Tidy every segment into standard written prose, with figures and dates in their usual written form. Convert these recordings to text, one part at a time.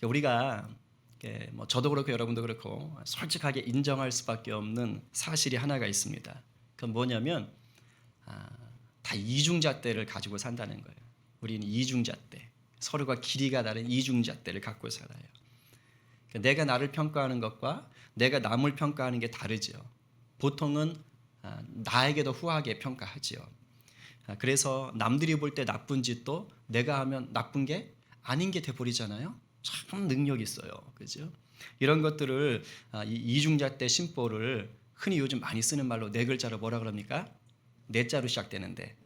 우리가 뭐 저도 그렇고 여러분도 그렇고 솔직하게 인정할 수밖에 없는 사실이 하나가 있습니다. 그건 뭐냐면 다 이중잣대를 가지고 산다는 거예요. 우리는 이중잣대, 서로가 길이가 다른 이중잣대를 갖고 살아요. 내가 나를 평가하는 것과 내가 남을 평가하는 게 다르죠. 보통은 나에게 더 후하게 평가하지요. 그래서 남들이 볼 때 나쁜 짓도 내가 하면 나쁜 게 아닌 게 돼버리잖아요. 참 능력 있어요, 그죠? 이런 것들을 이 이중잣대 심보를 흔히 요즘 많이 쓰는 말로 네 글자로 뭐라 그럽니까? 네자로 시작되는데,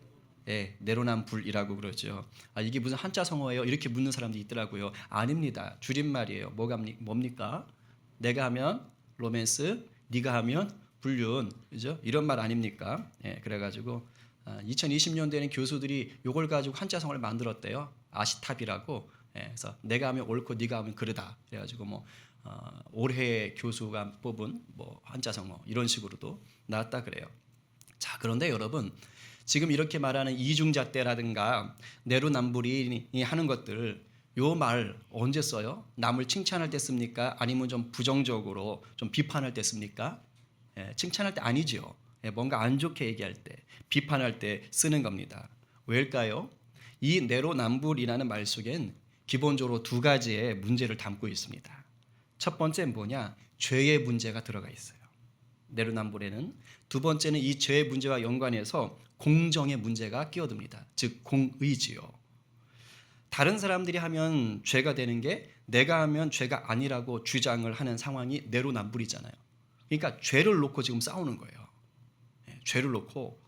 내로남불이라고 그러죠. 이게 무슨 한자 성어예요? 이렇게 묻는 사람도 있더라고요. 아닙니다. 줄임말이에요. 뭡니까? 내가 하면 로맨스, 네가 하면 불륜, 그죠? 이런 말 아닙니까? 그래가지고 2020년도에는 교수들이 이걸 가지고 한자 성어를 만들었대요. 아시탑이라고. 그래서 내가 하면 옳고 네가 하면 그르다. 그래가지고 올해 교수가 뽑은 한자 성어 이런 식으로도 나왔다 그래요. 자, 그런데 여러분, 지금 이렇게 말하는 이중잣대라든가 내로남불이 하는 것들, 요 말 언제 써요? 남을 칭찬할 때 씁니까? 아니면 좀 부정적으로 좀 비판할 때 씁니까? 칭찬할 때 아니죠. 뭔가 안 좋게 얘기할 때, 비판할 때 쓰는 겁니다. 왜일까요? 이 내로남불이라는 말 속엔 기본적으로 두 가지의 문제를 담고 있습니다. 첫 번째는 뭐냐? 죄의 문제가 들어가 있어요. 내로남불에는. 두 번째는 이 죄의 문제와 연관해서 공정의 문제가 끼어듭니다. 즉 공의지요. 다른 사람들이 하면 죄가 되는 게 내가 하면 죄가 아니라고 주장을 하는 상황이 내로남불이잖아요. 그러니까 죄를 놓고 지금 싸우는 거예요. 죄를 놓고,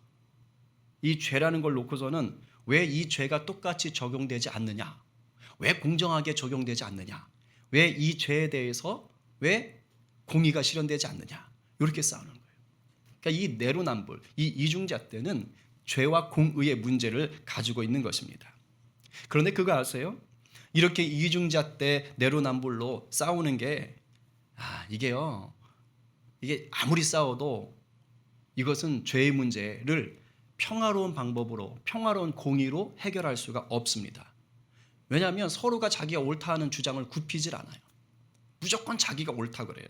이 죄라는 걸 놓고서는 왜 이 죄가 똑같이 적용되지 않느냐, 왜 공정하게 적용되지 않느냐, 왜 이 죄에 대해서 왜 공의가 실현되지 않느냐, 이렇게 싸우는 거예요. 그러니까 이 내로남불, 이 이중잣대는 죄와 공의의 문제를 가지고 있는 것입니다. 그런데 그거 아세요? 이렇게 이중잣대 내로남불로 싸우는 게 이게 아무리 싸워도 이것은 죄의 문제를 평화로운 방법으로, 평화로운 공의로 해결할 수가 없습니다. 왜냐하면 서로가 자기가 옳다 하는 주장을 굽히질 않아요. 무조건 자기가 옳다 그래요.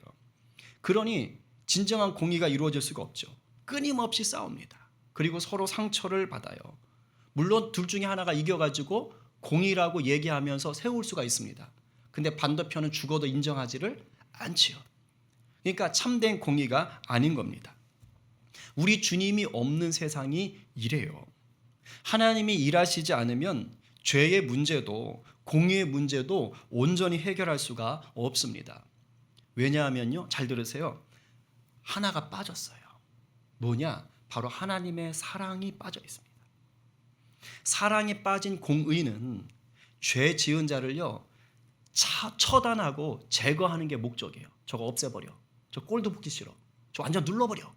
그러니 진정한 공의가 이루어질 수가 없죠. 끊임없이 싸웁니다. 그리고 서로 상처를 받아요. 물론 둘 중에 하나가 이겨가지고 공의라고 얘기하면서 세울 수가 있습니다. 근데 반대편은 죽어도 인정하지를 않지요. 그러니까 참된 공의가 아닌 겁니다. 우리 주님이 없는 세상이 이래요. 하나님이 일하시지 않으면 죄의 문제도 공의의 문제도 온전히 해결할 수가 없습니다. 왜냐하면요, 잘 들으세요. 하나가 빠졌어요. 뭐냐? 바로 하나님의 사랑이 빠져 있습니다. 사랑이 빠진 공의는 죄 지은 자를요, 처단하고 제거하는 게 목적이에요. 저거 없애버려. 저 꼴도 보기 싫어. 저 완전 눌러버려.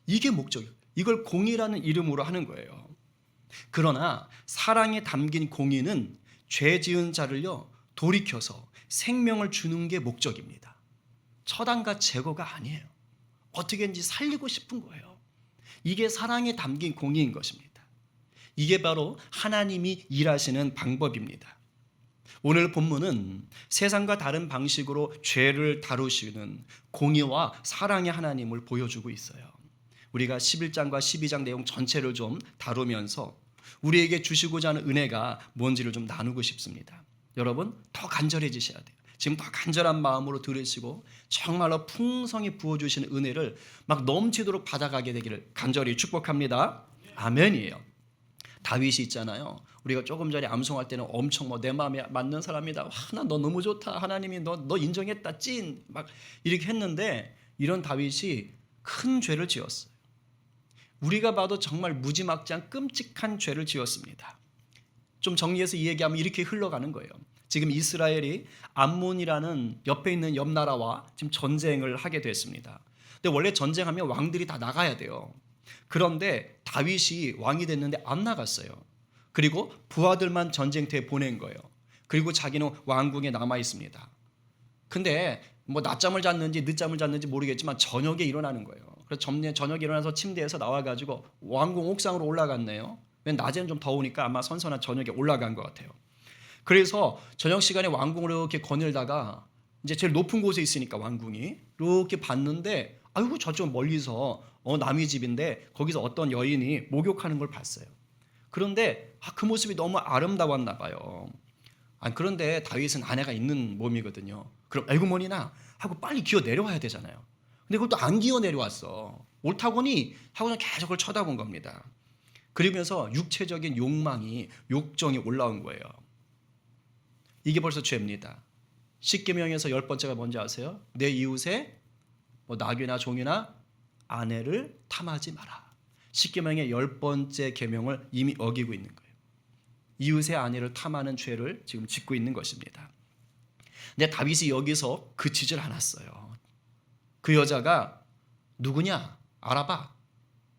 이게 목적이에요. 이걸 공의라는 이름으로 하는 거예요. 그러나 사랑에 담긴 공의는 죄 지은 자를요, 돌이켜서 생명을 주는 게 목적입니다. 처단과 제거가 아니에요. 어떻게든지 살리고 싶은 거예요. 이게 사랑에 담긴 공의인 것입니다. 이게 바로 하나님이 일하시는 방법입니다. 오늘 본문은 세상과 다른 방식으로 죄를 다루시는 공의와 사랑의 하나님을 보여주고 있어요. 우리가 11장과 12장 내용 전체를 좀 다루면서 우리에게 주시고자 하는 은혜가 뭔지를 좀 나누고 싶습니다. 여러분, 더 간절해지셔야 돼요. 지금 더 간절한 마음으로 들으시고 정말로 풍성히 부어주시는 은혜를 막 넘치도록 받아가게 되기를 간절히 축복합니다. 아멘이에요. 다윗이 있잖아요. 우리가 조금 전에 암송할 때는 엄청 내 마음에 맞는 사람이다. 나 너 너무 좋다. 하나님이 너 인정했다. 찐. 막 이렇게 했는데 이런 다윗이 큰 죄를 지었어요. 우리가 봐도 정말 무지막지한 끔찍한 죄를 지었습니다. 좀 정리해서 이 얘기하면 이렇게 흘러가는 거예요. 지금 이스라엘이 암몬이라는 옆에 있는 옆 나라와 지금 전쟁을 하게 됐습니다. 근데 원래 전쟁하면 왕들이 다 나가야 돼요. 그런데 다윗이 왕이 됐는데 안 나갔어요. 그리고 부하들만 전쟁터에 보낸 거예요. 그리고 자기는 왕궁에 남아 있습니다. 근데 낮잠을 잤는지 늦잠을 잤는지 모르겠지만 저녁에 일어나는 거예요. 그래서 저녁에 일어나서 침대에서 나와가지고 왕궁 옥상으로 올라갔네요. 낮에는 좀 더우니까 아마 선선한 저녁에 올라간 것 같아요. 그래서 저녁 시간에 왕궁으로 이렇게 거닐다가 이제 제일 높은 곳에 있으니까 왕궁이 이렇게 봤는데 아이고 저쪽 멀리서 남의 집인데 거기서 어떤 여인이 목욕하는 걸 봤어요. 그런데 그 모습이 너무 아름다웠나 봐요. 그런데 다윗은 아내가 있는 몸이거든요. 그럼 아이고 뭐니나 하고 빨리 기어 내려와야 되잖아요. 근데 그것도 안 기어 내려왔어. 옳다고니 하고는 계속 그걸 쳐다본 겁니다. 그러면서 육체적인 욕정이 올라온 거예요. 이게 벌써 죄입니다. 십계명에서 10번째가 뭔지 아세요? 내 이웃의 낙이나 종이나 아내를 탐하지 마라. 십계명의 10번째 계명을 이미 어기고 있는 거예요. 이웃의 아내를 탐하는 죄를 지금 짓고 있는 것입니다. 근데 다윗이 여기서 그치질 않았어요. 그 여자가 누구냐? 알아봐.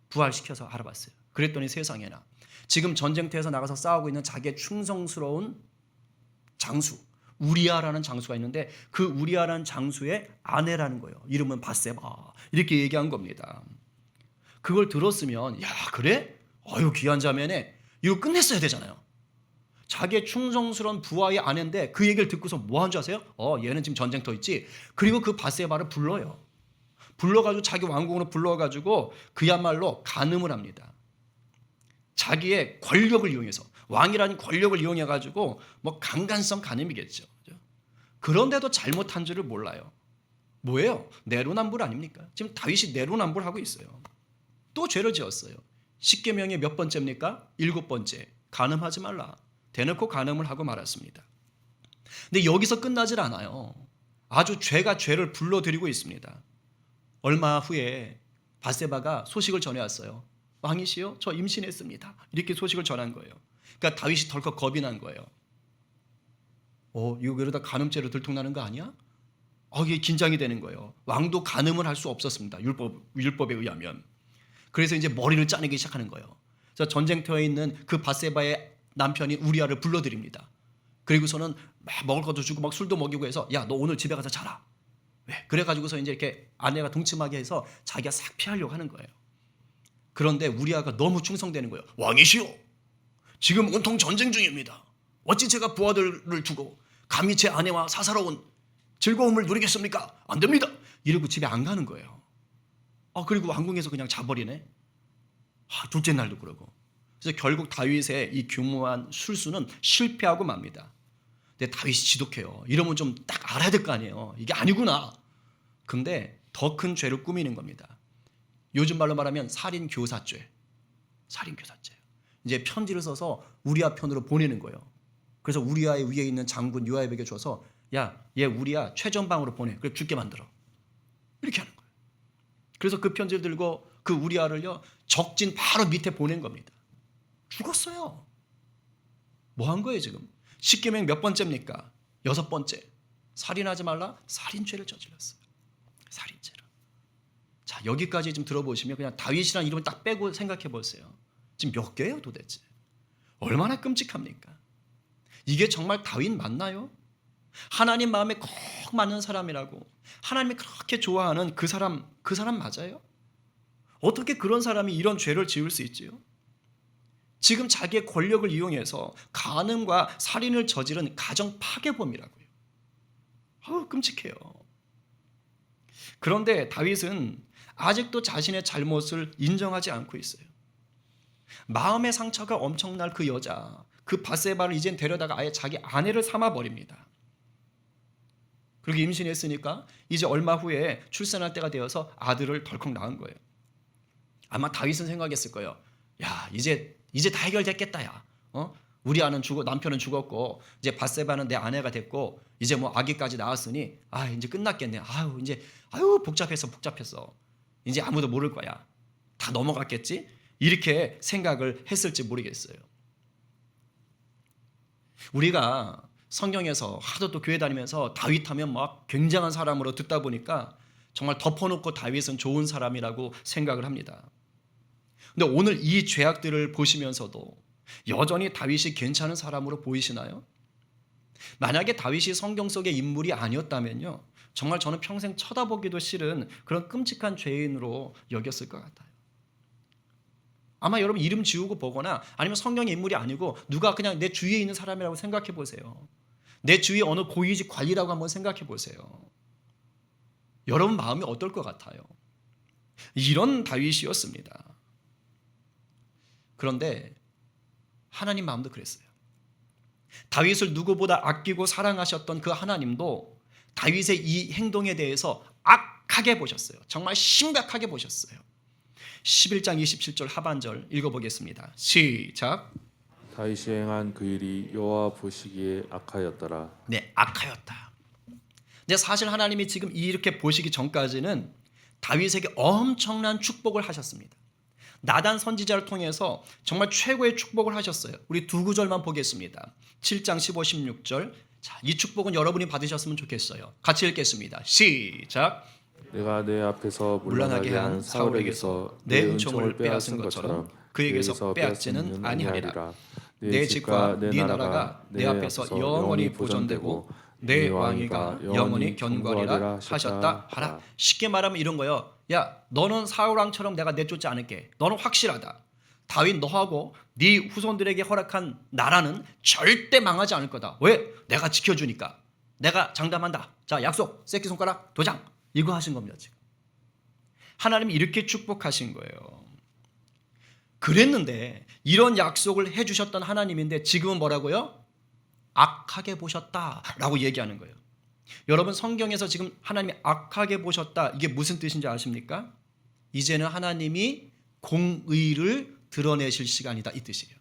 부활시켜서 알아봤어요. 그랬더니 세상에나 지금 전쟁터에서 나가서 싸우고 있는 자기의 충성스러운 장수 우리아라는 장수가 있는데 그 우리아라는 장수의 아내라는 거예요. 이름은 밧세바. 이렇게 얘기한 겁니다. 그걸 들었으면 야 그래? 아유 귀한 자매네. 이거 끝냈어야 되잖아요. 자기의 충성스러운 부하의 아내인데 그 얘기를 듣고서 뭐 한 줄 아세요? 얘는 지금 전쟁터 있지. 그리고 그 밧세바를 불러요. 불러가지고 자기 왕궁으로 불러가지고 그야말로 간음을 합니다. 자기의 권력을 이용해서 왕이라는 권력을 이용해가지고 강간성 간음이겠죠. 그런데도 잘못한 줄을 몰라요. 뭐예요? 내로남불 아닙니까? 지금 다윗이 내로남불하고 있어요. 또 죄를 지었어요. 십계명의 몇 번째입니까? 7번째. 간음하지 말라. 대놓고 간음을 하고 말았습니다. 근데 여기서 끝나질 않아요. 아주 죄가 죄를 불러들이고 있습니다. 얼마 후에 밧세바가 소식을 전해왔어요. 왕이시여, 저 임신했습니다. 이렇게 소식을 전한 거예요. 그러니까 다윗이 덜컥 겁이 난 거예요. 이거 이러다 간음죄로 들통나는 거 아니야? 이게 긴장이 되는 거예요. 왕도 간음을 할 수 없었습니다. 율법에 의하면. 그래서 이제 머리를 짜내기 시작하는 거예요. 그래서 전쟁터에 있는 그 밧세바의 남편인 우리아를 불러들입니다. 그리고서는 막 먹을 것도 주고 막 술도 먹이고 해서 야, 너 오늘 집에 가서 자라. 왜? 그래가지고서 이제 이렇게 아내가 동침하게 해서 자기가 싹 피하려고 하는 거예요. 그런데 우리아가 너무 충성되는 거예요. 왕이시오, 지금 온통 전쟁 중입니다. 어찌 제가 부하들을 두고 감히 제 아내와 사사로운 즐거움을 누리겠습니까? 안 됩니다. 이러고 집에 안 가는 거예요. 그리고 왕궁에서 그냥 자버리네. 둘째 날도 그러고. 그래서 결국 다윗의 이 교묘한 술수는 실패하고 맙니다. 근데 다윗이 지독해요. 이러면 좀 딱 알아야 될 거 아니에요. 이게 아니구나. 근데 더 큰 죄를 꾸미는 겁니다. 요즘 말로 말하면 살인교사죄. 살인교사죄. 이제 편지를 써서 우리아 편으로 보내는 거예요. 그래서 우리아의 위에 있는 장군 요압에게 줘서 야, 얘 우리아 최전방으로 보내. 그래 죽게 만들어. 이렇게 하는 거예요. 그래서 그 편지를 들고 그 우리아를요 적진 바로 밑에 보낸 겁니다. 죽었어요. 뭐 한 거예요 지금? 십계명 몇 번째입니까? 6번째. 살인하지 말라. 살인죄를 저질렀어요. 살인죄를. 자, 여기까지 좀 들어보시면 그냥 다윗이라는 이름을 딱 빼고 생각해 보세요. 지금 몇 개예요 도대체? 얼마나 끔찍합니까? 이게 정말 다윗 맞나요? 하나님 마음에 꼭 맞는 사람이라고 하나님이 그렇게 좋아하는 그 사람 맞아요? 어떻게 그런 사람이 이런 죄를 지을 수 있지요? 지금 자기의 권력을 이용해서 간음과 살인을 저지른 가정 파괴범이라고요. 끔찍해요. 그런데 다윗은 아직도 자신의 잘못을 인정하지 않고 있어요. 마음의 상처가 엄청날 그 여자, 그 밧세바를 이젠 데려다가 아예 자기 아내를 삼아 버립니다. 그리고 임신했으니까 이제 얼마 후에 출산할 때가 되어서 아들을 덜컥 낳은 거예요. 아마 다윗은 생각했을 거예요. 야, 이제 다 해결됐겠다, 야. 우리 남편은 죽었고 이제 밧세바는 내 아내가 됐고 이제 아기까지 낳았으니 이제 끝났겠네. 복잡했어. 이제 아무도 모를 거야. 다 넘어갔겠지? 이렇게 생각을 했을지 모르겠어요. 우리가 성경에서 하도 또 교회 다니면서 다윗 하면 막 굉장한 사람으로 듣다 보니까 정말 덮어놓고 다윗은 좋은 사람이라고 생각을 합니다. 근데 오늘 이 죄악들을 보시면서도 여전히 다윗이 괜찮은 사람으로 보이시나요? 만약에 다윗이 성경 속의 인물이 아니었다면요, 정말 저는 평생 쳐다보기도 싫은 그런 끔찍한 죄인으로 여겼을 것 같아요. 아마 여러분 이름 지우고 보거나 아니면 성경의 인물이 아니고 누가 그냥 내 주위에 있는 사람이라고 생각해 보세요. 내 주위에 어느 고위직 관리라고 한번 생각해 보세요. 여러분 마음이 어떨 것 같아요? 이런 다윗이었습니다. 그런데 하나님 마음도 그랬어요. 다윗을 누구보다 아끼고 사랑하셨던 그 하나님도 다윗의 이 행동에 대해서 악하게 보셨어요. 정말 심각하게 보셨어요. 11장 27절 하반절 읽어보겠습니다. 시작. 다윗이 행한 그 일이 여호와 보시기에 악하였더라. 네, 악하였다. 근데 사실 하나님이 지금 이렇게 보시기 전까지는 다윗에게 엄청난 축복을 하셨습니다. 나단 선지자를 통해서 정말 최고의 축복을 하셨어요. 우리 두 구절만 보겠습니다. 7장 15, 16절. 자, 이 축복은 여러분이 받으셨으면 좋겠어요. 같이 읽겠습니다. 시작. 내가 내 앞에서 물러나게 한 사울에게서 내 은총을 빼앗은 것처럼 그에게서 빼앗지는 아니하리라. 내 집과 네 나라가 내 앞에서 영원히 보존되고 내 왕위가 영원히 견고하리라 하셨다 하라. 쉽게 말하면 이런 거예요. 야, 너는 사울 왕처럼 내가 내쫓지 않을게. 너는 확실하다. 다윗 너하고 네 후손들에게 허락한 나라는 절대 망하지 않을 거다. 왜? 내가 지켜주니까. 내가 장담한다. 자, 약속, 새끼손가락, 도장. 이거 하신 겁니다. 지금 하나님이 이렇게 축복하신 거예요. 그랬는데 이런 약속을 해주셨던 하나님인데 지금은 뭐라고요? 악하게 보셨다라고 얘기하는 거예요. 여러분 성경에서 지금 하나님이 악하게 보셨다 이게 무슨 뜻인지 아십니까? 이제는 하나님이 공의를 드러내실 시간이다 이 뜻이에요.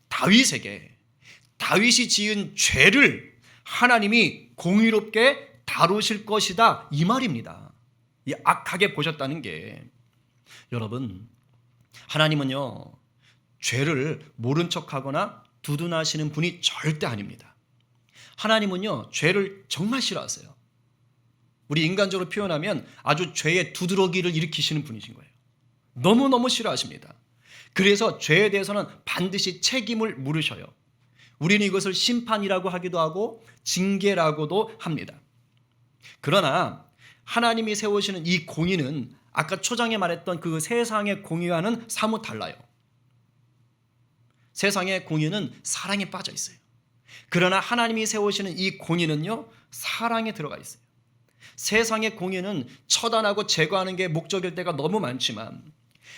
다윗에게 다윗이 지은 죄를 하나님이 공의롭게 다루실 것이다 이 말입니다. 이 악하게 보셨다는 게 여러분 하나님은요 죄를 모른 척하거나 두둔하시는 분이 절대 아닙니다. 하나님은요 죄를 정말 싫어하세요. 우리 인간적으로 표현하면 아주 죄의 두드러기를 일으키시는 분이신 거예요. 너무너무 싫어하십니다. 그래서 죄에 대해서는 반드시 책임을 물으셔요. 우리는 이것을 심판이라고 하기도 하고 징계라고도 합니다. 그러나 하나님이 세우시는 이 공의는 아까 초장에 말했던 그 세상의 공의와는 사뭇 달라요. 세상의 공의는 사랑에 빠져 있어요. 그러나 하나님이 세우시는 이 공의는요 사랑에 들어가 있어요. 세상의 공의는 처단하고 제거하는 게 목적일 때가 너무 많지만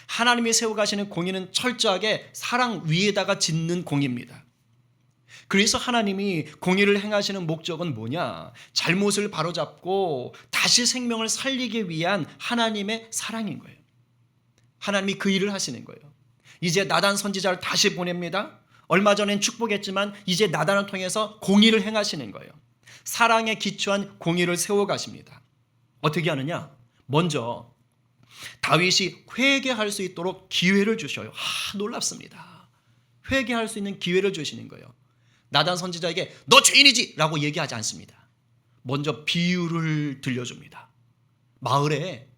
하나님이 세워가시는 공의는 철저하게 사랑 위에다가 짓는 공의입니다. 그래서 하나님이 공의를 행하시는 목적은 뭐냐? 잘못을 바로잡고 다시 생명을 살리기 위한 하나님의 사랑인 거예요. 하나님이 그 일을 하시는 거예요. 이제 나단 선지자를 다시 보냅니다. 얼마 전엔 축복했지만 이제 나단을 통해서 공의를 행하시는 거예요. 사랑에 기초한 공의를 세워가십니다. 어떻게 하느냐? 먼저 다윗이 회개할 수 있도록 기회를 주셔요. 놀랍습니다. 회개할 수 있는 기회를 주시는 거예요. 나단 선지자에게 너 죄인이지 라고 얘기하지 않습니다. 먼저 비유를 들려줍니다. 마을에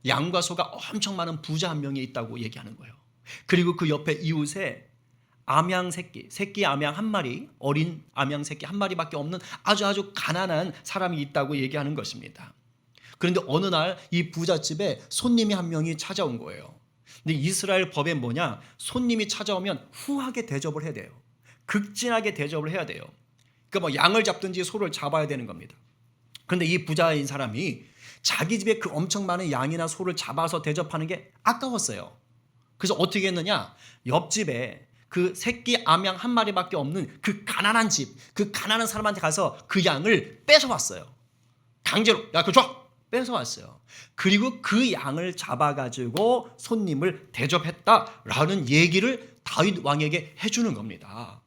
양과 소가 엄청 많은 부자 한 명이 있다고 얘기하는 거예요. 그리고 그 옆에 이웃에 암양 새끼 암양 한 마리, 어린 암양 새끼 한 마리밖에 없는 아주 가난한 사람이 있다고 얘기하는 것입니다. 그런데 어느 날 이 부잣집에 손님이 한 명이 찾아온 거예요. 근데 이스라엘 법에 뭐냐? 손님이 찾아오면 후하게 대접을 해야 돼요. 극진하게 대접을 해야 돼요. 그러니까 뭐 양을 잡든지 소를 잡아야 되는 겁니다. 그런데 이 부자인 사람이 자기 집에 그 엄청 많은 양이나 소를 잡아서 대접하는 게 아까웠어요. 그래서 어떻게 했느냐? 옆집에 그 새끼 암양 한 마리밖에 없는 그 가난한 집, 그 가난한 사람한테 가서 그 양을 뺏어왔어요. 강제로 야 그거 줘! 뺏어왔어요. 그리고 그 양을 잡아가지고 손님을 대접했다라는 얘기를 다윗 왕에게 해주는 겁니다.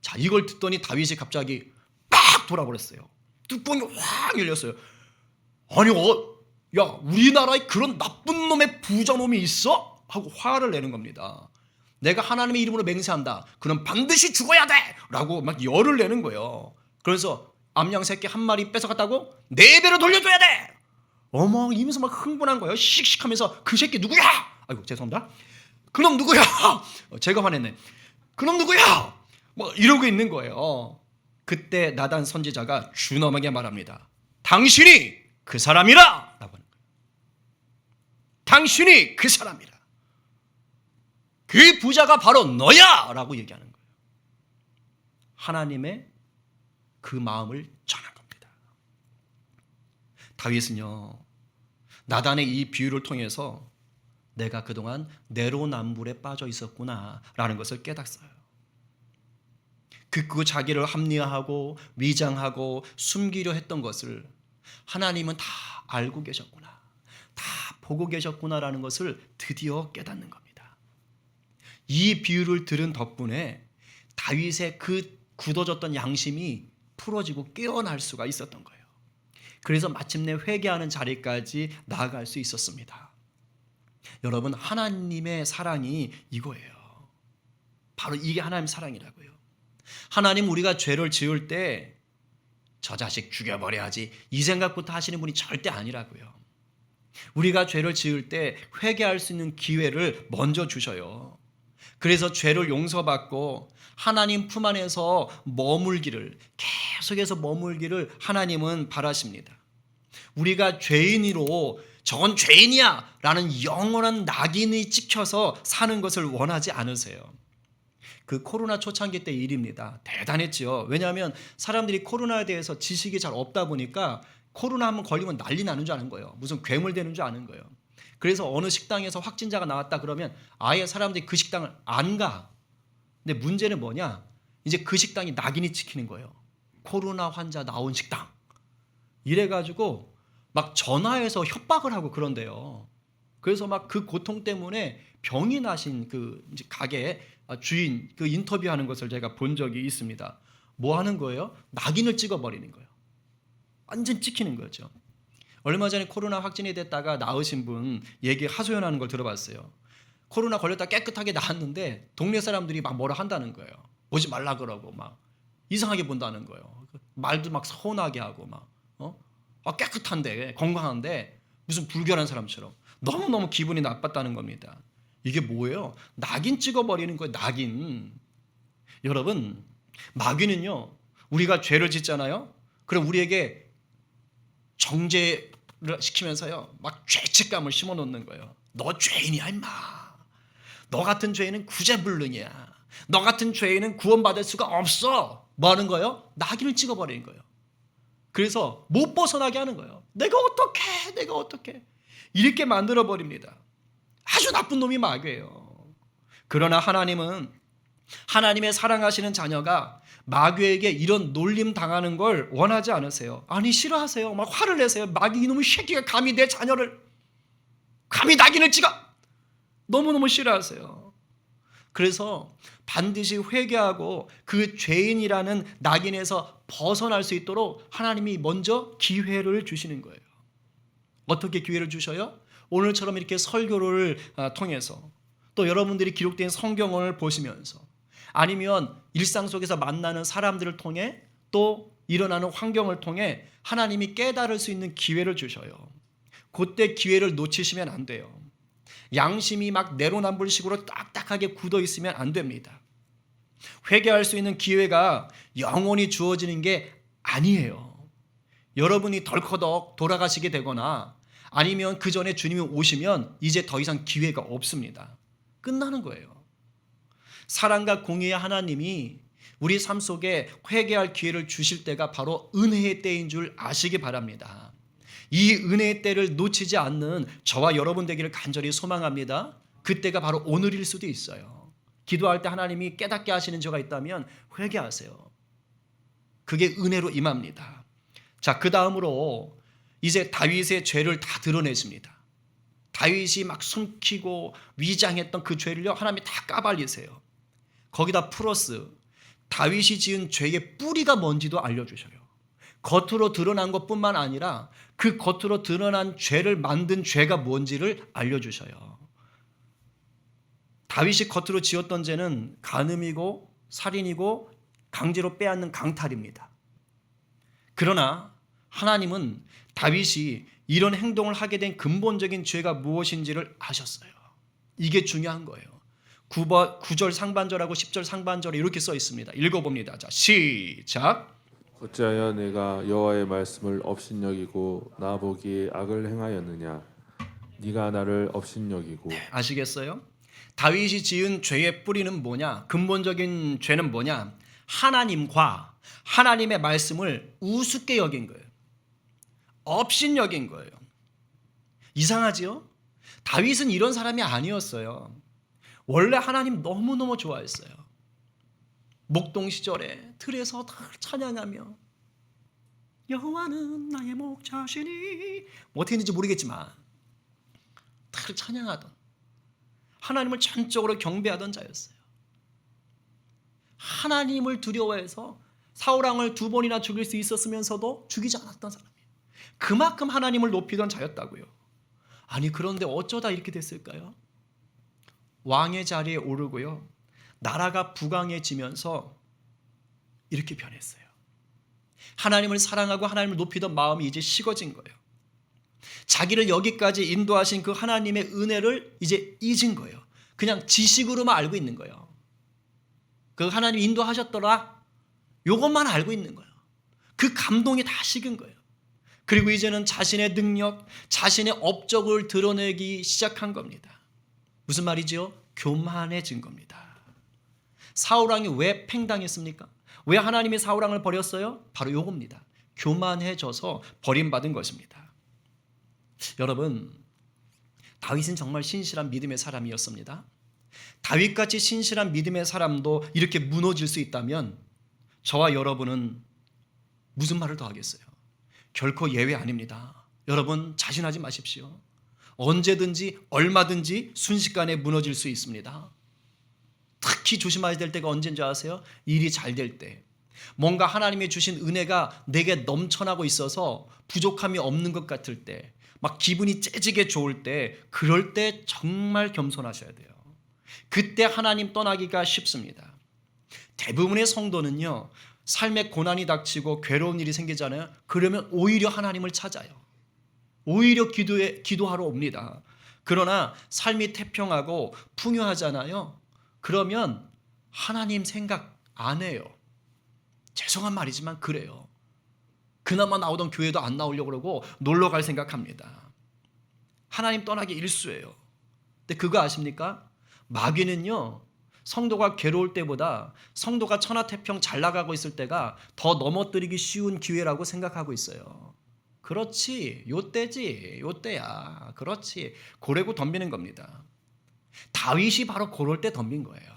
자, 이걸 듣더니 다윗이 갑자기 빡 돌아버렸어요. 뚜껑이 확 열렸어요. 아니, 야, 우리나라에 그런 나쁜 놈의 부자놈이 있어? 하고 화를 내는 겁니다. 내가 하나님의 이름으로 맹세한다. 그럼 반드시 죽어야 돼! 라고 막 열을 내는 거예요. 그래서 암양 새끼 한 마리 뺏어갔다고 4배로 돌려줘야 돼! 어머, 이면서 막 흥분한 거예요. 씩씩하면서 그 새끼 누구야? 아이고, 죄송합니다. 그놈 누구야? 제가 화냈네. 그놈 누구야? 뭐 이러고 있는 거예요. 그때 나단 선지자가 준엄하게 말합니다. 당신이 그 사람이라! 라고 하는 거예요. 당신이 그 사람이라. 그 부자가 바로 너야! 라고 얘기하는 거예요. 하나님의 그 마음을 전한 겁니다. 다윗은요, 나단의 이 비유를 통해서 내가 그동안 내로남불에 빠져 있었구나 라는 것을 깨닫어요. 그 자기를 합리화하고 위장하고 숨기려 했던 것을 하나님은 다 알고 계셨구나, 다 보고 계셨구나라는 것을 드디어 깨닫는 겁니다. 이 비유를 들은 덕분에 다윗의 그 굳어졌던 양심이 풀어지고 깨어날 수가 있었던 거예요. 그래서 마침내 회개하는 자리까지 나아갈 수 있었습니다. 여러분, 하나님의 사랑이 이거예요. 바로 이게 하나님의 사랑이라고요. 하나님, 우리가 죄를 지을 때 저 자식 죽여버려야지 이 생각부터 하시는 분이 절대 아니라고요. 우리가 죄를 지을 때 회개할 수 있는 기회를 먼저 주셔요. 그래서 죄를 용서받고 하나님 품 안에서 머물기를, 계속해서 머물기를 하나님은 바라십니다. 우리가 죄인으로 저건 죄인이야 라는 영원한 낙인이 찍혀서 사는 것을 원하지 않으세요. 그 코로나 초창기 때 일입니다. 대단했지요. 왜냐하면 사람들이 코로나에 대해서 지식이 잘 없다 보니까 코로나 한번 걸리면 난리 나는 줄 아는 거예요. 무슨 괴물 되는 줄 아는 거예요. 그래서 어느 식당에서 확진자가 나왔다 그러면 아예 사람들이 그 식당을 안 가. 근데 문제는 뭐냐? 이제 그 식당이 낙인이 찍히는 거예요. 코로나 환자 나온 식당. 이래가지고 막 전화해서 협박을 하고 그런데요. 그래서 막 그 고통 때문에 병이 나신 그 가게 주인 그 인터뷰하는 것을 제가 본 적이 있습니다. 뭐 하는 거예요? 낙인을 찍어버리는 거예요. 완전 찍히는 거죠. 얼마 전에 코로나 확진이 됐다가 나으신 분 얘기 하소연하는 걸 들어봤어요. 코로나 걸렸다 깨끗하게 나았는데 동네 사람들이 막 뭐라 한다는 거예요. 오지 말라 그러고 막 이상하게 본다는 거예요. 말도 막 서운하게 하고 막 깨끗한데 건강한데 무슨 불결한 사람처럼 너무너무 기분이 나빴다는 겁니다. 이게 뭐예요? 낙인 찍어버리는 거예요. 낙인. 여러분, 마귀는요, 우리가 죄를 짓잖아요. 그럼 우리에게 정죄를 시키면서요, 막 죄책감을 심어놓는 거예요. 너 죄인이야 임마. 너 같은 죄인은 구제불능이야. 너 같은 죄인은 구원받을 수가 없어. 뭐 하는 거예요? 낙인을 찍어버리는 거예요. 그래서 못 벗어나게 하는 거예요. 내가 어떡해 이렇게 만들어버립니다. 아주 나쁜 놈이 마귀예요. 그러나 하나님은 하나님의 사랑하시는 자녀가 마귀에게 이런 놀림 당하는 걸 원하지 않으세요. 아니, 싫어하세요. 막 화를 내세요. 마귀 이놈의 새끼가 감히 내 자녀를, 감히 낙인을 찍어. 너무너무 싫어하세요. 그래서 반드시 회개하고 그 죄인이라는 낙인에서 벗어날 수 있도록 하나님이 먼저 기회를 주시는 거예요. 어떻게 기회를 주셔요? 오늘처럼 이렇게 설교를 통해서, 또 여러분들이 기록된 성경을 보시면서, 아니면 일상 속에서 만나는 사람들을 통해, 또 일어나는 환경을 통해 하나님이 깨달을 수 있는 기회를 주셔요. 그때 기회를 놓치시면 안 돼요. 양심이 막 내로남불식으로 딱딱하게 굳어 있으면 안 됩니다. 회개할 수 있는 기회가 영원히 주어지는 게 아니에요. 여러분이 덜커덕 돌아가시게 되거나 아니면 그 전에 주님이 오시면 이제 더 이상 기회가 없습니다. 끝나는 거예요. 사랑과 공의의 하나님이 우리 삶 속에 회개할 기회를 주실 때가 바로 은혜의 때인 줄 아시기 바랍니다. 이 은혜의 때를 놓치지 않는 저와 여러분 되기를 간절히 소망합니다. 그때가 바로 오늘일 수도 있어요. 기도할 때 하나님이 깨닫게 하시는 저가 있다면 회개하세요. 그게 은혜로 임합니다. 자, 그 다음으로 이제 다윗의 죄를 다 드러내십니다. 다윗이 막 숨기고 위장했던 그 죄를요, 하나님이 다 까발리세요. 거기다 플러스 다윗이 지은 죄의 뿌리가 뭔지도 알려주셔요. 겉으로 드러난 것뿐만 아니라 그 겉으로 드러난 죄를 만든 죄가 뭔지를 알려주셔요. 다윗이 겉으로 지었던 죄는 간음이고 살인이고 강제로 빼앗는 강탈입니다. 그러나 하나님은 다윗이 이런 행동을 하게 된 근본적인 죄가 무엇인지를 아셨어요. 이게 중요한 거예요. 9절 상반절하고 10절 상반절에 이렇게 써 있습니다. 읽어봅니다. 자, 시작. 어찌하여 내가 여호와의 말씀을 업신여기고 나보기에 악을 행하였느냐? 네가 나를 업신여기고. 아시겠어요? 다윗이 지은 죄의 뿌리는 뭐냐? 근본적인 죄는 뭐냐? 하나님과 하나님의 말씀을 우습게 여긴 거예요. 업신 여긴 거예요. 이상하지요? 다윗은 이런 사람이 아니었어요. 원래 하나님 너무너무 좋아했어요. 목동 시절에 들에서 다 찬양하며 여호와는 나의 목자시니 어떻게 했는지 모르겠지만 다 찬양하던 하나님을 전적으로 경배하던 자였어요. 하나님을 두려워해서 사울왕을 2번이나 죽일 수 있었으면서도 죽이지 않았던 사람이에요. 그만큼 하나님을 높이던 자였다고요. 아니 그런데 어쩌다 이렇게 됐을까요? 왕의 자리에 오르고요. 나라가 부강해지면서 이렇게 변했어요. 하나님을 사랑하고 하나님을 높이던 마음이 이제 식어진 거예요. 자기를 여기까지 인도하신 그 하나님의 은혜를 이제 잊은 거예요. 그냥 지식으로만 알고 있는 거예요. 그 하나님 인도하셨더라. 이것만 알고 있는 거예요. 그 감동이 다 식은 거예요. 그리고 이제는 자신의 능력, 자신의 업적을 드러내기 시작한 겁니다. 무슨 말이지요? 교만해진 겁니다. 사울왕이 왜 팽당했습니까? 왜 하나님이 사울왕을 버렸어요? 바로 요겁니다. 교만해져서 버림받은 것입니다. 여러분, 다윗은 정말 신실한 믿음의 사람이었습니다. 다윗같이 신실한 믿음의 사람도 이렇게 무너질 수 있다면 저와 여러분은 무슨 말을 더 하겠어요? 결코 예외 아닙니다. 여러분 자신하지 마십시오. 언제든지 얼마든지 순식간에 무너질 수 있습니다. 특히 조심해야 될 때가 언제인지 아세요? 일이 잘 될 때. 뭔가 하나님이 주신 은혜가 내게 넘쳐나고 있어서 부족함이 없는 것 같을 때, 막 기분이 째지게 좋을 때, 그럴 때 정말 겸손하셔야 돼요. 그때 하나님 떠나기가 쉽습니다. 대부분의 성도는요, 삶에 고난이 닥치고 괴로운 일이 생기잖아요. 그러면 오히려 하나님을 찾아요. 오히려 기도하러 옵니다. 그러나 삶이 태평하고 풍요하잖아요. 그러면 하나님 생각 안 해요. 죄송한 말이지만 그래요. 그나마 나오던 교회도 안 나오려고 그러고 놀러 갈 생각합니다. 하나님 떠나기 일쑤예요. 근데 그거 아십니까? 마귀는요, 성도가 괴로울 때보다 성도가 천하태평 잘 나가고 있을 때가 더 넘어뜨리기 쉬운 기회라고 생각하고 있어요. 그렇지, 요때지, 요때야. 그렇지. 고래고 덤비는 겁니다. 다윗이 바로 그럴 때 덤빈 거예요.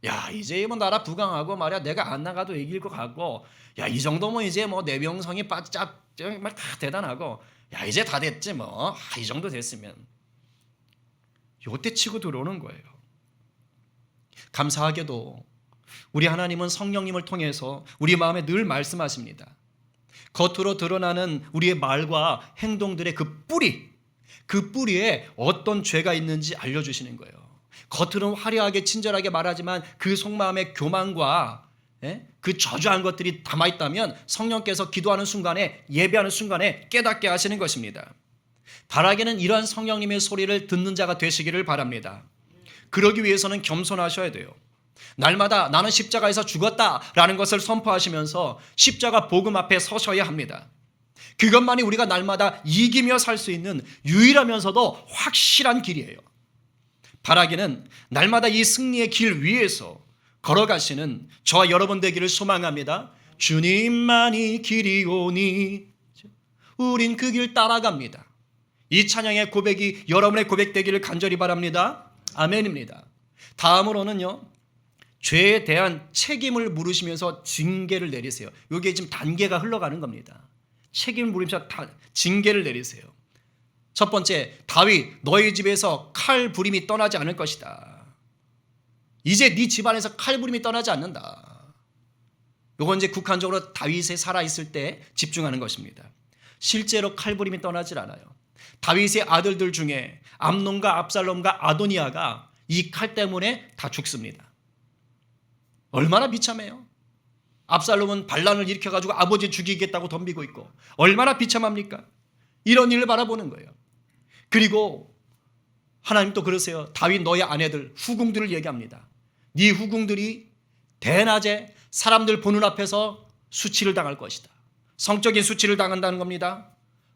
야, 이제 뭐 나라 부강하고 말이야, 내가 안 나가도 이길 것 같고, 야, 이 정도면 이제 뭐 내 명성이 바짝 정말 다 대단하고, 야, 이제 다 됐지 뭐. 이 정도 됐으면 요때 치고 들어오는 거예요. 감사하게도 우리 하나님은 성령님을 통해서 우리 마음에 늘 말씀하십니다. 겉으로 드러나는 우리의 말과 행동들의 그 뿌리에 어떤 죄가 있는지 알려주시는 거예요. 겉으로는 화려하게 친절하게 말하지만 그 속마음의 교만과 그 저주한 것들이 담아있다면 성령께서 기도하는 순간에, 예배하는 순간에 깨닫게 하시는 것입니다. 바라기는 이러한 성령님의 소리를 듣는 자가 되시기를 바랍니다. 그러기 위해서는 겸손하셔야 돼요. 날마다 나는 십자가에서 죽었다라는 것을 선포하시면서 십자가 복음 앞에 서셔야 합니다. 그것만이 우리가 날마다 이기며 살 수 있는 유일하면서도 확실한 길이에요. 바라기는 날마다 이 승리의 길 위에서 걸어가시는 저와 여러분 되기를 소망합니다. 주님만이 길이오니 우린 그 길 따라갑니다. 이 찬양의 고백이 여러분의 고백 되기를 간절히 바랍니다. 아멘입니다. 다음으로는요, 죄에 대한 책임을 물으시면서 징계를 내리세요. 이게 지금 단계가 흘러가는 겁니다. 책임을 물으면서 징계를 내리세요. 첫 번째, 다윗 너희 집에서 칼 부림이 떠나지 않을 것이다. 이제 네 집안에서 칼 부림이 떠나지 않는다. 이건 이제 국한적으로 다윗에 살아있을 때 집중하는 것입니다. 실제로 칼 부림이 떠나질 않아요. 다윗의 아들들 중에 암논과 압살롬과 아도니아가 이 칼 때문에 다 죽습니다. 얼마나 비참해요. 압살롬은 반란을 일으켜가지고 아버지 죽이겠다고 덤비고 있고 얼마나 비참합니까? 이런 일을 바라보는 거예요. 그리고 하나님 또 그러세요. 다윗 너의 아내들, 후궁들을 얘기합니다. 네 후궁들이 대낮에 사람들 보는 앞에서 수치를 당할 것이다. 성적인 수치를 당한다는 겁니다.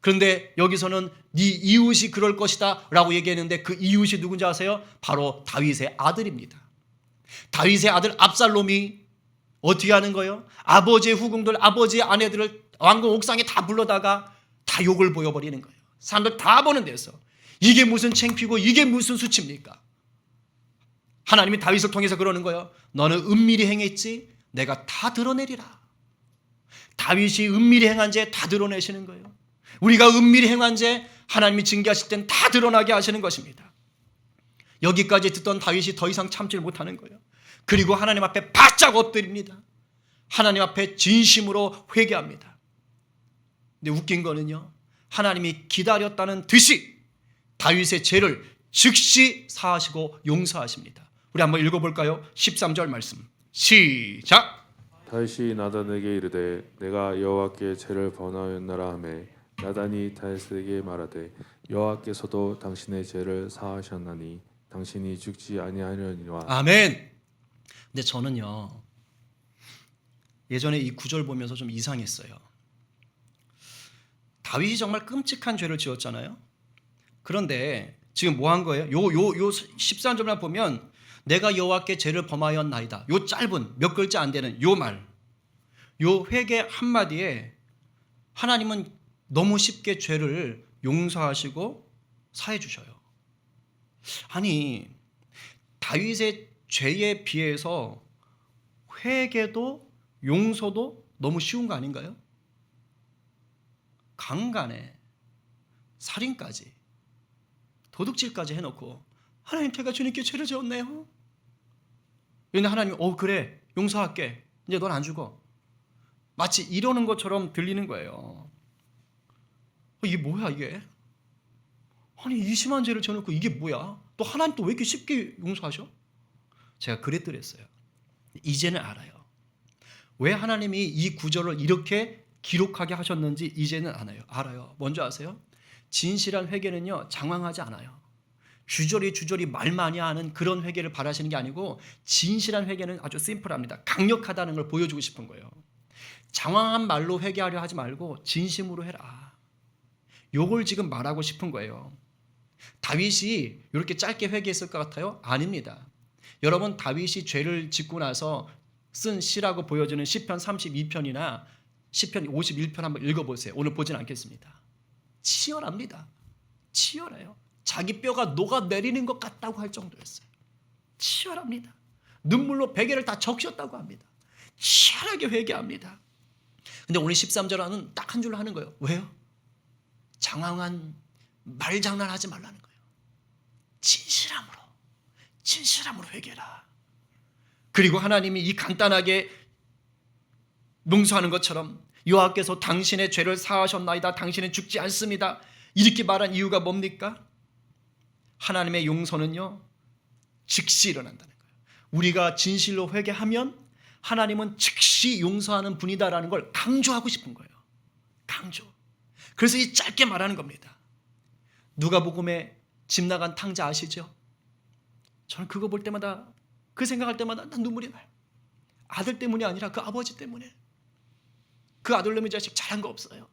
그런데 여기서는 네 이웃이 그럴 것이다 라고 얘기했는데 그 이웃이 누군지 아세요? 바로 다윗의 아들입니다. 다윗의 아들 압살롬이 어떻게 하는 거예요? 아버지의 후궁들, 아버지의 아내들을 왕궁 옥상에 다 불러다가 다 욕을 보여버리는 거예요. 사람들 다 보는 데서. 이게 무슨 창피고 이게 무슨 수치입니까? 하나님이 다윗을 통해서 그러는 거예요. 너는 은밀히 행했지 내가 다 드러내리라. 다윗이 은밀히 행한 죄 다 드러내시는 거예요. 우리가 은밀히 행한 죄 하나님이 징계하실 땐 다 드러나게 하시는 것입니다. 여기까지 듣던 다윗이 더 이상 참지 못하는 거예요. 그리고 하나님 앞에 바짝 엎드립니다. 하나님 앞에 진심으로 회개합니다. 근데 웃긴 거는요, 하나님이 기다렸다는 듯이 다윗의 죄를 즉시 사하시고 용서하십니다. 우리 한번 읽어볼까요? 13절 말씀 시작. 다윗이 나단에게 이르되 내가 여호와께 죄를 범하였나라 하매 나단이 다윗에게 말하되 여호와께서도 당신의 죄를 사하셨나니 당신이 죽지 아니하려니와. 아멘. 근데 저는요 예전에 이 구절 보면서 좀 이상했어요. 다윗이 정말 끔찍한 죄를 지었잖아요. 그런데 지금 뭐 한 거예요? 요 13절만 보면 내가 여호와께 죄를 범하였나이다. 요 짧은 몇 글자 안 되는 요 말, 요 회개 한마디에 하나님은 너무 쉽게 죄를 용서하시고 사해 주셔요. 아니 다윗의 죄에 비해서 회개도 용서도 너무 쉬운 거 아닌가요? 강간에 살인까지 도둑질까지 해놓고 하나님 제가 주님께 죄를 지었네요. 그런데 하나님이 그래 용서할게 이제 넌 안 죽어. 마치 이러는 것처럼 들리는 거예요. 이게 뭐야 이게? 아니 이 심한 죄를 지어놓고 이게 뭐야? 또 하나님 또 왜 이렇게 쉽게 용서하셔? 제가 그랬더랬어요. 이제는 알아요. 왜 하나님이 이 구절을 이렇게 기록하게 하셨는지 이제는 알아요. 뭔지 아세요? 진실한 회개는요 장황하지 않아요. 주저리 말 많이 하는 그런 회개를 바라시는 게 아니고 진실한 회개는 아주 심플합니다. 강력하다는 걸 보여주고 싶은 거예요. 장황한 말로 회개하려 하지 말고 진심으로 해라. 요걸 지금 말하고 싶은 거예요. 다윗이 이렇게 짧게 회개했을 것 같아요? 아닙니다. 여러분 다윗이 죄를 짓고 나서 쓴 시라고 보여지는 시편 32편이나 시편 51편 한번 읽어보세요. 오늘 보진 않겠습니다. 치열합니다. 치열해요. 자기 뼈가 녹아내리는 것 같다고 할 정도였어요. 치열합니다. 눈물로 베개를 다 적셨다고 합니다. 치열하게 회개합니다. 근데 오늘 13절은 딱 한 줄로 하는 거예요. 왜요? 장황한 말장난하지 말라는 거예요. 진실함으로 회개라. 그리고 하나님이 이 간단하게 용서하는 것처럼 여호와께서 당신의 죄를 사하셨나이다. 당신은 죽지 않습니다. 이렇게 말한 이유가 뭡니까? 하나님의 용서는요 즉시 일어난다는 거예요. 우리가 진실로 회개하면 하나님은 즉시 용서하는 분이다라는 걸 강조하고 싶은 거예요. 강조. 그래서 이 짧게 말하는 겁니다. 누가복음에 집 나간 탕자 아시죠? 저는 그거 볼 때마다 그 생각할 때마다 난 눈물이 나요. 아들 때문이 아니라 그 아버지 때문에. 그 아들놈의 자식 잘한 거 없어요.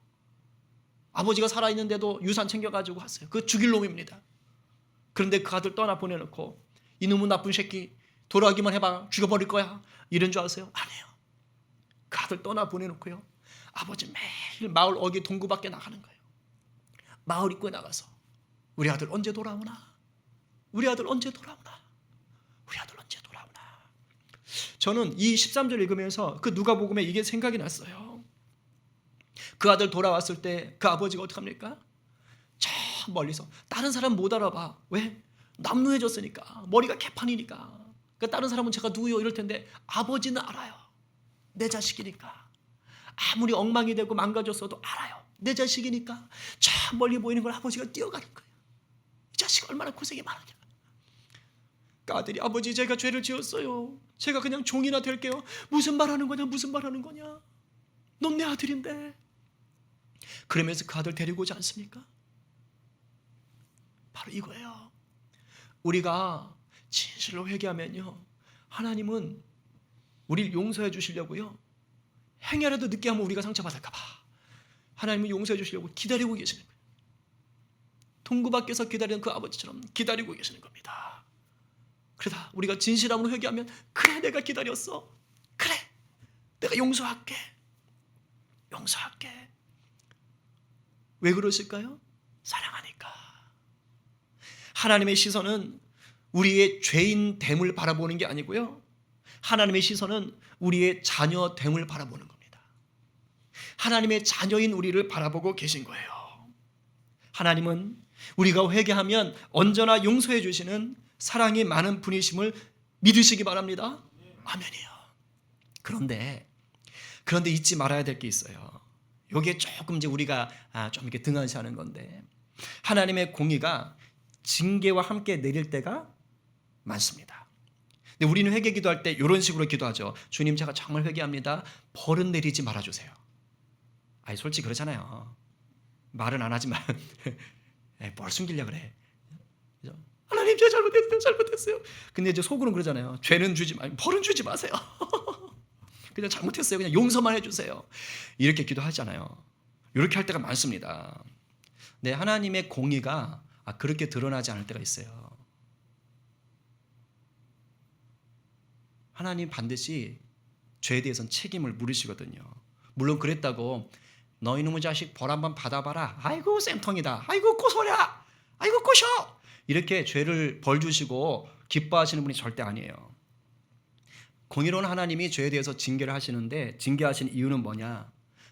아버지가 살아있는데도 유산 챙겨가지고 갔어요. 그거 죽일 놈입니다. 그런데 그 아들 떠나 보내놓고 이놈의 나쁜 새끼 돌아가기만 해봐 죽여버릴 거야 이런 줄 아세요? 아니에요. 그 아들 떠나 보내놓고요 아버지 매일 마을 어귀 동구 밖에 나가는 거예요. 마을 입구에 나가서 우리 아들 언제 돌아오나? 우리 아들 언제 돌아오나? 우리 아들 언제 돌아오나? 저는 이 13절 읽으면서 그 누가복음에 이게 생각이 났어요. 그 아들 돌아왔을 때 그 아버지가 어떡합니까? 저 멀리서 다른 사람 못 알아봐. 왜? 남루해졌으니까. 머리가 개판이니까. 그러니까 다른 사람은 제가 누구요 이럴 텐데 아버지는 알아요. 내 자식이니까. 아무리 엉망이 되고 망가졌어도 알아요. 내 자식이니까. 저 멀리 보이는 걸 아버지가 뛰어가는 거예요. 이 자식 얼마나 고생이 많으냐. 그 아들이 아버지 제가 죄를 지었어요. 제가 그냥 종이나 될게요. 무슨 말하는 거냐 무슨 말하는 거냐. 넌 내 아들인데. 그러면서 그 아들 데리고 오지 않습니까? 바로 이거예요. 우리가 진실로 회개하면요 하나님은 우리를 용서해 주시려고요 행여라도 늦게 하면 우리가 상처받을까 봐 하나님은 용서해 주시려고 기다리고 계시는 거예요. 통구 밖에서 기다리는 그 아버지처럼 기다리고 계시는 겁니다. 그러다 우리가 진실함으로 회개하면 그래 내가 기다렸어. 그래 내가 용서할게. 용서할게. 왜 그러실까요? 사랑하니까. 하나님의 시선은 우리의 죄인 됨을 바라보는 게 아니고요. 하나님의 시선은 우리의 자녀 됨을 바라보는 겁니다. 하나님의 자녀인 우리를 바라보고 계신 거예요. 하나님은 우리가 회개하면 언제나 용서해 주시는 사랑이 많은 분이심을 믿으시기 바랍니다. 아멘이요. 그런데 잊지 말아야 될 게 있어요. 이게 조금 이제 우리가 좀 이렇게 등한시하는 건데, 하나님의 공의가 징계와 함께 내릴 때가 많습니다. 근데 우리는 회개 기도할 때 이런 식으로 기도하죠. 주님, 제가 정말 회개합니다. 벌은 내리지 말아주세요. 아니 솔직히 그렇잖아요. 말은 안 하지만 뭘 숨기려고 그래. 그죠? 하나님 제가 잘못했어요. 근데 이제 속으로는 그러잖아요. 죄는 주지 마, 벌은 주지 마세요. 그냥 잘못했어요. 그냥 용서만 해주세요. 이렇게 기도하잖아요. 이렇게 할 때가 많습니다. 네, 하나님의 공의가 그렇게 드러나지 않을 때가 있어요. 하나님 반드시 죄에 대해서는 책임을 물으시거든요. 물론 그랬다고 너 이놈의 자식 벌 한번 받아봐라. 아이고 쌤통이다. 아이고 꼬소랴. 아이고 꼬셔. 이렇게 죄를 벌 주시고 기뻐하시는 분이 절대 아니에요. 공의로운 하나님이 죄에 대해서 징계를 하시는데, 징계하신 이유는 뭐냐?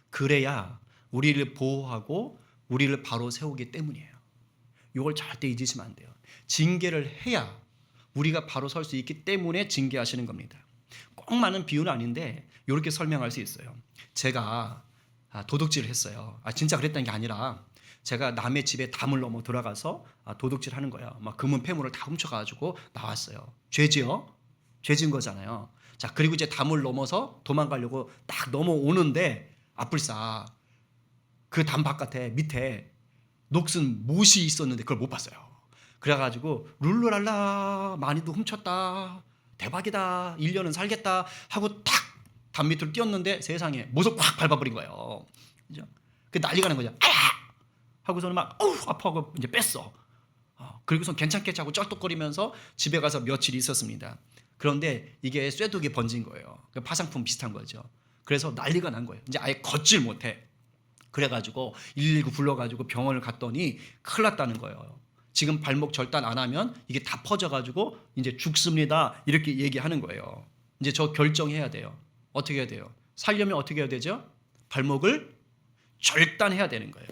그래야 우리를 보호하고 우리를 바로 세우기 때문이에요. 이걸 절대 잊으시면 안 돼요. 징계를 해야 우리가 바로 설 수 있기 때문에 징계하시는 겁니다. 꼭 많은 비유는 아닌데 이렇게 설명할 수 있어요. 제가 도둑질을 했어요. 진짜 그랬다는 게 아니라 제가 남의 집에 담을 넘어 들어가서 도둑질 하는 거예요. 막 금은 폐물을 다 훔쳐가지고 나왔어요. 죄지요? 죄진 거잖아요. 자, 그리고 이제 담을 넘어서 도망가려고 딱 넘어오는데 아뿔싸 그 담 바깥에 밑에 녹슨 못이 있었는데 그걸 못 봤어요. 그래가지고 룰루랄라 많이도 훔쳤다. 대박이다. 1년은 살겠다 하고 탁 담 밑으로 뛰었는데 세상에 못을 확 밟아버린 거예요. 그죠? 그 난리가 난 거죠. 아야! 하고서는 막 어우 아파하고 이제 뺐어. 그리고선 괜찮게 자고 쩔뚝거리면서 집에 가서 며칠 있었습니다. 그런데 이게 쇠독이 번진 거예요. 파상풍 비슷한 거죠. 그래서 난리가 난 거예요. 이제 아예 걷질 못해. 그래가지고 119 불러가지고 병원을 갔더니 큰일 났다는 거예요. 지금 발목 절단 안 하면 이게 다 퍼져가지고 이제 죽습니다. 이렇게 얘기하는 거예요. 이제 저 결정해야 돼요. 어떻게 해야 돼요? 살려면 어떻게 해야 되죠? 발목을 절단해야 되는 거예요.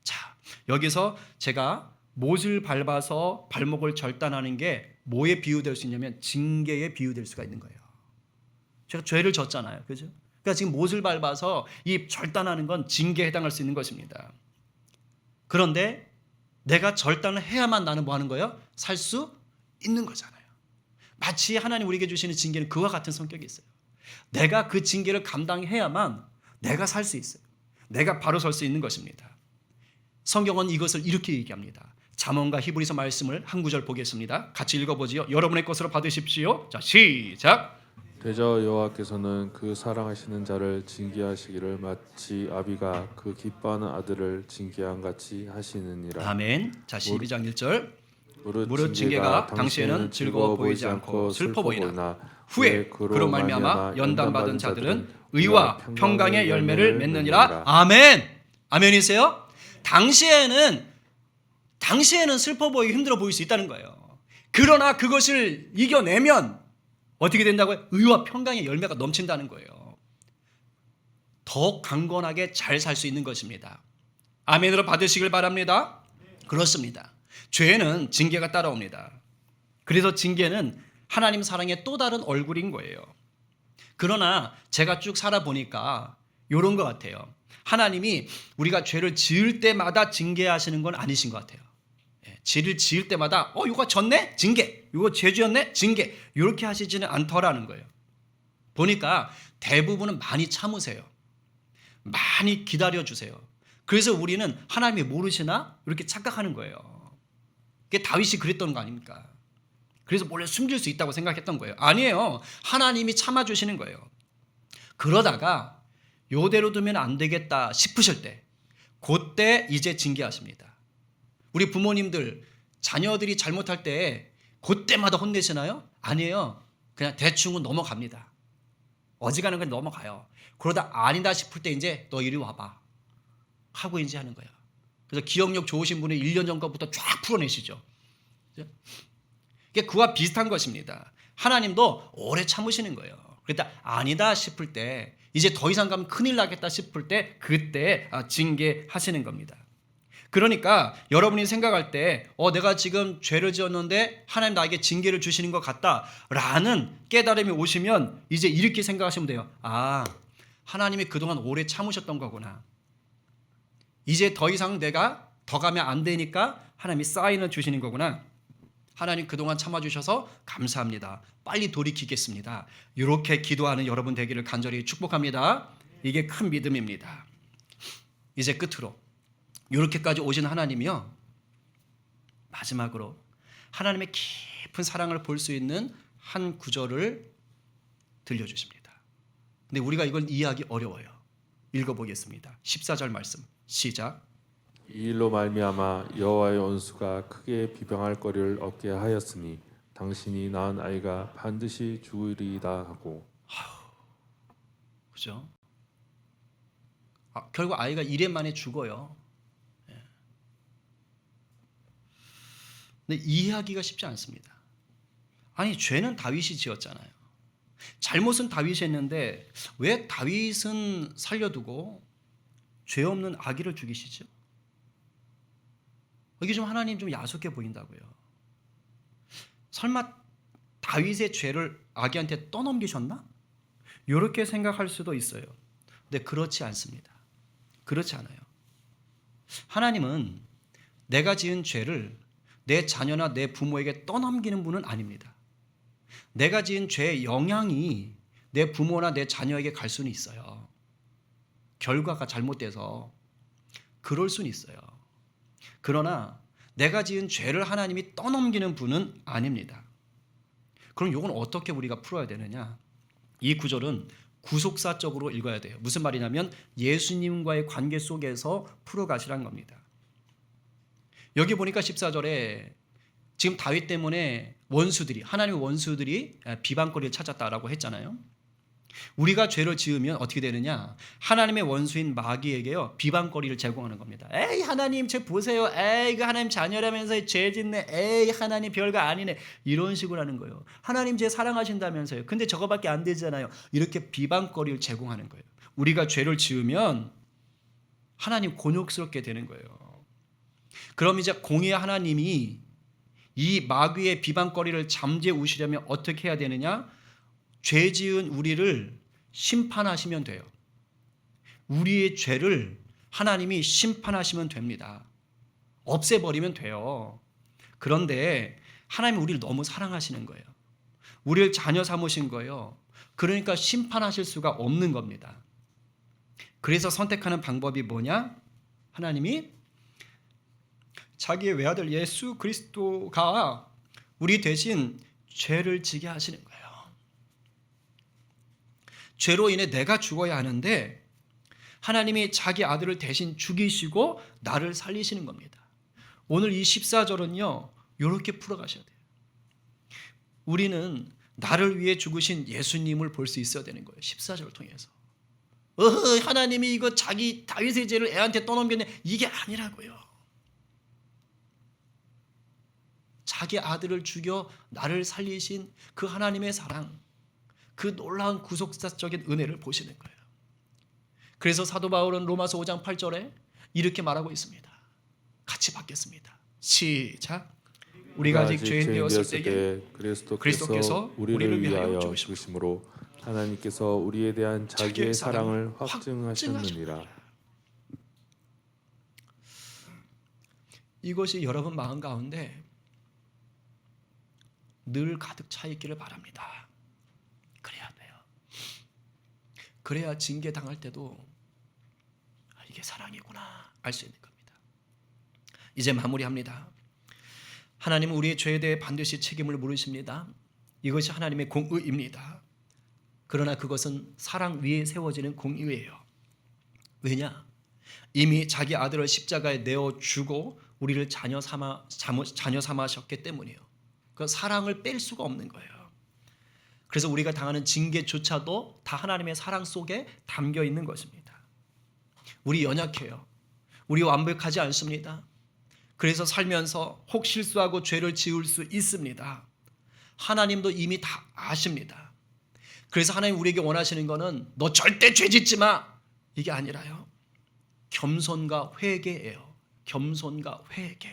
자, 여기서 제가 못을 밟아서 발목을 절단하는 게 뭐에 비유될 수 있냐면 징계에 비유될 수가 있는 거예요. 제가 죄를 졌잖아요. 그죠? 그러니까 지금 못을 밟아서 이 절단하는 건 징계에 해당할 수 있는 것입니다. 그런데 내가 절단을 해야만 나는 뭐 하는 거예요? 살 수 있는 거잖아요. 마치 하나님 우리에게 주시는 징계는 그와 같은 성격이 있어요. 내가 그 징계를 감당해야만 내가 살 수 있어요. 내가 바로 설 수 있는 것입니다. 성경은 이것을 이렇게 얘기합니다. 잠언과 히브리서 말씀을 한 구절 보겠습니다. 같이 읽어보지요. 여러분의 것으로 받으십시오. 자, 시작. 대저 여호와께서는 그 사랑하시는 자를 징계하시기를 마치 아비가 그 기뻐하는 아들을 징계한 같이 하시느니라. 아멘. 자, 12장 1절. 무릇 무릇 징계가 당시에는 즐거워 보이지 않고 슬퍼 보이나 후에 그로 말미암아 연단받은 자들은 의와 평강의 열매를 맺느니라. 아멘. 아멘이세요? 당시에는 슬퍼 보이기 힘들어 보일 수 있다는 거예요. 그러나 그것을 이겨내면 어떻게 된다고요? 의와 평강의 열매가 넘친다는 거예요. 더 강건하게 잘 살 수 있는 것입니다. 아멘으로 받으시길 바랍니다. 그렇습니다. 죄는 징계가 따라옵니다. 그래서 징계는 하나님 사랑의 또 다른 얼굴인 거예요. 그러나 제가 쭉 살아보니까 이런 것 같아요. 하나님이 우리가 죄를 지을 때마다 징계하시는 건 아니신 것 같아요. 죄를 지을 때마다 이거 졌네? 징계. 이거 죄지었네? 징계. 이렇게 하시지는 않더라는 거예요. 보니까 대부분은 많이 참으세요. 많이 기다려주세요. 그래서 우리는 하나님이 모르시나? 이렇게 착각하는 거예요. 그게 다윗이 그랬던 거 아닙니까? 그래서 몰래 숨길 수 있다고 생각했던 거예요. 아니에요. 하나님이 참아주시는 거예요. 그러다가 이대로 두면 안 되겠다 싶으실 때, 그때 이제 징계하십니다. 우리 부모님들 자녀들이 잘못할 때 그때마다 혼내시나요? 아니에요. 그냥 대충은 넘어갑니다. 어지간한 건 넘어가요. 그러다 아니다 싶을 때 이제 너 이리 와봐 하고 이제 하는 거예요. 그래서 기억력 좋으신 분은 1년 전 것부터 쫙 풀어내시죠. 이게 그와 비슷한 것입니다. 하나님도 오래 참으시는 거예요. 그러다 아니다 싶을 때 이제 더 이상 가면 큰일 나겠다 싶을 때 그때 징계하시는 겁니다. 그러니까 여러분이 생각할 때 내가 지금 죄를 지었는데 하나님 나에게 징계를 주시는 것 같다라는 깨달음이 오시면 이제 이렇게 생각하시면 돼요. 하나님이 그동안 오래 참으셨던 거구나. 이제 더 이상 내가 더 가면 안 되니까 하나님이 사인을 주시는 거구나. 하나님 그동안 참아주셔서 감사합니다. 빨리 돌이키겠습니다. 이렇게 기도하는 여러분 되기를 간절히 축복합니다. 이게 큰 믿음입니다. 이제 끝으로 이렇게까지 오신 하나님이요, 마지막으로 하나님의 깊은 사랑을 볼 수 있는 한 구절을 들려주십니다. 근데 우리가 이걸 이해하기 어려워요. 읽어보겠습니다. 14절 말씀 시작. 이 일로 말미암아 여호와의 원수가 크게 비방할 거리를 얻게 하였으니 당신이 낳은 아이가 반드시 죽으리이다 하고. 그죠? 결국 아이가 1회 만에 죽어요. 근데 이해하기가 쉽지 않습니다. 아니 죄는 다윗이 지었잖아요. 잘못은 다윗이 했는데 왜 다윗은 살려두고 죄 없는 아기를 죽이시죠? 이게 좀 하나님 좀 야속해 보인다고요. 설마 다윗의 죄를 아기한테 떠넘기셨나? 이렇게 생각할 수도 있어요. 근데 그렇지 않습니다. 그렇지 않아요. 하나님은 내가 지은 죄를 내 자녀나 내 부모에게 떠넘기는 분은 아닙니다. 내가 지은 죄의 영향이 내 부모나 내 자녀에게 갈 수는 있어요. 결과가 잘못돼서 그럴 수는 있어요. 그러나 내가 지은 죄를 하나님이 떠넘기는 분은 아닙니다. 그럼 이건 어떻게 우리가 풀어야 되느냐? 이 구절은 구속사적으로 읽어야 돼요. 무슨 말이냐면 예수님과의 관계 속에서 풀어가시란 겁니다. 여기 보니까 14절에 지금 다윗 때문에 하나님의 원수들이 비방거리를 찾았다라고 했잖아요. 우리가 죄를 지으면 어떻게 되느냐? 하나님의 원수인 마귀에게요 비방거리를 제공하는 겁니다. 에이 하나님 쟤 보세요. 에이 그 하나님 자녀라면서 죄 짓네. 에이 하나님 별거 아니네. 이런 식으로 하는 거예요. 하나님 쟤 사랑하신다면서요. 근데 저거밖에 안 되잖아요. 이렇게 비방거리를 제공하는 거예요. 우리가 죄를 지으면 하나님 곤욕스럽게 되는 거예요. 그럼 이제 공의의 하나님이 이 마귀의 비방거리를 잠재우시려면 어떻게 해야 되느냐? 죄 지은 우리를 심판하시면 돼요. 우리의 죄를 하나님이 심판하시면 됩니다. 없애버리면 돼요. 그런데 하나님이 우리를 너무 사랑하시는 거예요. 우리를 자녀 삼으신 거예요. 그러니까 심판하실 수가 없는 겁니다. 그래서 선택하는 방법이 뭐냐? 하나님이 자기의 외아들 예수 그리스도가 우리 대신 죄를 지게 하시는 거예요. 죄로 인해 내가 죽어야 하는데 하나님이 자기 아들을 대신 죽이시고 나를 살리시는 겁니다. 오늘 이 14절은요 이렇게 풀어가셔야 돼요. 우리는 나를 위해 죽으신 예수님을 볼 수 있어야 되는 거예요. 14절을 통해서. 하나님이 이거 자기 다윗의 죄를 애한테 떠넘겼네. 이게 아니라고요. 자기 아들을 죽여 나를 살리신 그 하나님의 사랑, 그 놀라운 구속사적인 은혜를 보시는 거예요. 그래서 사도 바울은 로마서 5장 8절에 이렇게 말하고 있습니다. 같이 받겠습니다. 시작. 우리가 아직 죄인 되었을 때에 그리스도께서 우리를 위하여 죽으심으로 하나님께서 우리에 대한 자기의 사랑을 확증하셨느니라. 이것이 여러분 마음 가운데 늘 가득 차 있기를 바랍니다. 그래야 돼요. 그래야 징계 당할 때도 이게 사랑이구나 알 수 있는 겁니다. 이제 마무리합니다. 하나님은 우리의 죄에 대해 반드시 책임을 물으십니다. 이것이 하나님의 공의입니다. 그러나 그것은 사랑 위에 세워지는 공의예요. 왜냐? 이미 자기 아들을 십자가에 내어 주고 우리를 자녀 삼으셨기 때문이에요. 그 사랑을 뺄 수가 없는 거예요. 그래서 우리가 당하는 징계조차도 다 하나님의 사랑 속에 담겨 있는 것입니다. 우리 연약해요. 우리 완벽하지 않습니다. 그래서 살면서 혹 실수하고 죄를 지을 수 있습니다. 하나님도 이미 다 아십니다. 그래서 하나님 우리에게 원하시는 것은 너 절대 죄 짓지 마, 이게 아니라요, 겸손과 회개예요. 겸손과 회개.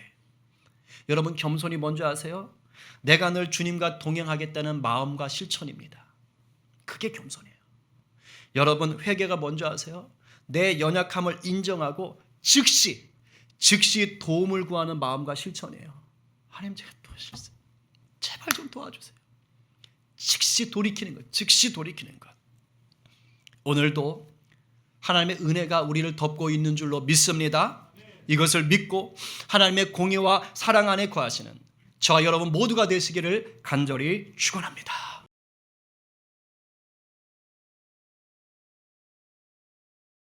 여러분, 겸손이 뭔지 아세요? 내가 늘 주님과 동행하겠다는 마음과 실천입니다. 그게 겸손이에요. 여러분, 회개가 뭔지 아세요? 내 연약함을 인정하고 즉시 도움을 구하는 마음과 실천이에요. 하나님, 제가 또 실수, 제발 좀 도와주세요. 즉시 돌이키는 것, 즉시 돌이키는 것. 오늘도 하나님의 은혜가 우리를 덮고 있는 줄로 믿습니다. 이것을 믿고 하나님의 공의와 사랑 안에 거하시는 저와 여러분 모두가 되시기를 간절히 축원합니다.